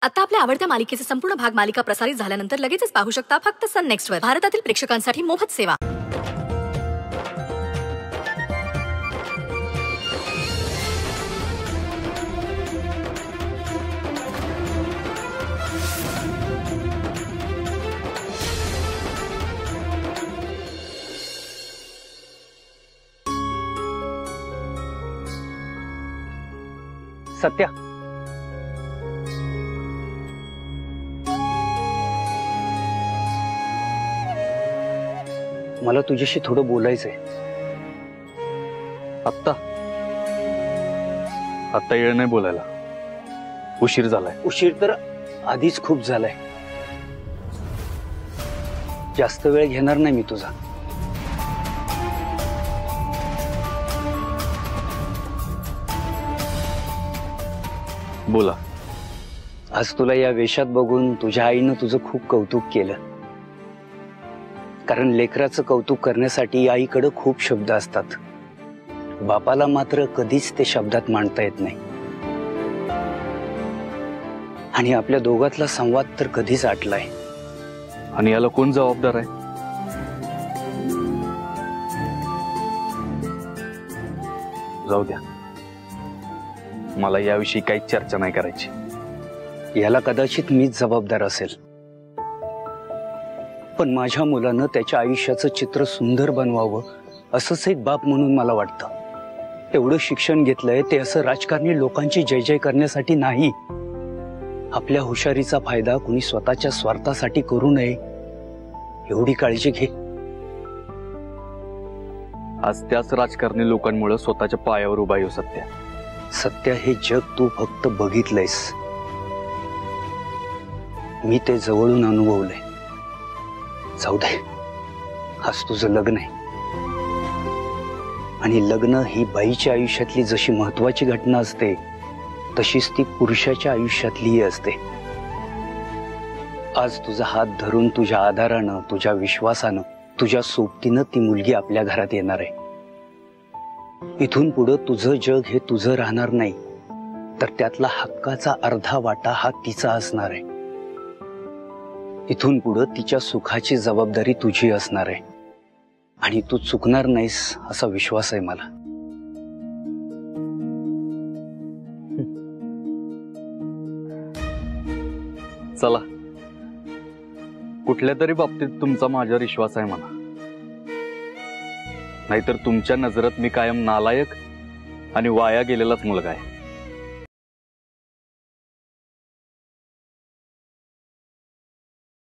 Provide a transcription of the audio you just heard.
आता आपल्या आवडत्या मालिकेचे संपूर्ण भाग मालिका प्रसारित झाल्यानंतर लगेचच पाहू शकता फक्त सन नेक्स्ट वर. भारतातील प्रेक्षकांसाठी मोफत सेवा. सत्या, मला तुझ्याशी थोडं बोलायचंय. आत्ता आत्ता येळ नाही बोलायला. उशीर झालाय. उशीर तर आधीच खूप झालाय. जास्त वेळ घेणार नाही मी तुझा. बोला. आज तुला या वेशात बघून तुझ्या आईनं तुझं खूप कौतुक केलं. कारण लेकराचं कौतुक करण्यासाठी आईकडे खूप शब्द असतात. बापाला मात्र कधीच ते शब्दात मांडता येत नाही. आणि आपल्या दोघातला संवाद तर कधीच आटलाय. आणि याला कोण जबाबदार आहे? जाऊ द्या, मला याविषयी काही चर्चा नाही करायची. याला कदाचित मीच जबाबदार असेल. पण माझ्या मुलानं त्याच्या आयुष्याचं चित्र सुंदर बनवावं असंच एक बाप म्हणून मला वाटतं. एवढं शिक्षण घेतलंय ते असं राजकारणी लोकांची जय जय करण्यासाठी नाही. आपल्या हुशारीचा फायदा कुणी स्वतःच्या स्वार्थासाठी करू नये एवढी काळजी घे. आज त्याच राजकारणी लोकांमुळे स्वतःच्या पायावर उभा येऊ. सत्या, सत्या, हे जग तू फक्त बघितलंयस. मी ते जवळून अनुभवलंय. जाऊ दे, आज तुझं लग्न आहे. आणि लग्न ही बाईच्या आयुष्यातली जशी महत्वाची घटना असते तशीच ती पुरुषाच्या आयुष्यातलीही असते. आज तुझा हात धरून तुझ्या आधारानं, तुझ्या विश्वासानं, तुझ्या सोबतीनं ती मुलगी आपल्या घरात येणार आहे. इथून पुढं तुझं जग हे तुझं राहणार नाही, तर त्यातला हक्काचा अर्धा वाटा हा तिचा असणार आहे. इथून पुढं तिच्या सुखाची जबाबदारी तुझी असणार आहे. आणि तू चुकणार नाहीस असा विश्वास आहे मला. चला, कुठल्या तरी बाबतीत तुमचा माझ्यावर विश्वास आहे म्हणा. नाहीतर तुमच्या नजरेत मी कायम नालायक आणि वाया गेलेलाच मुलगा आहे.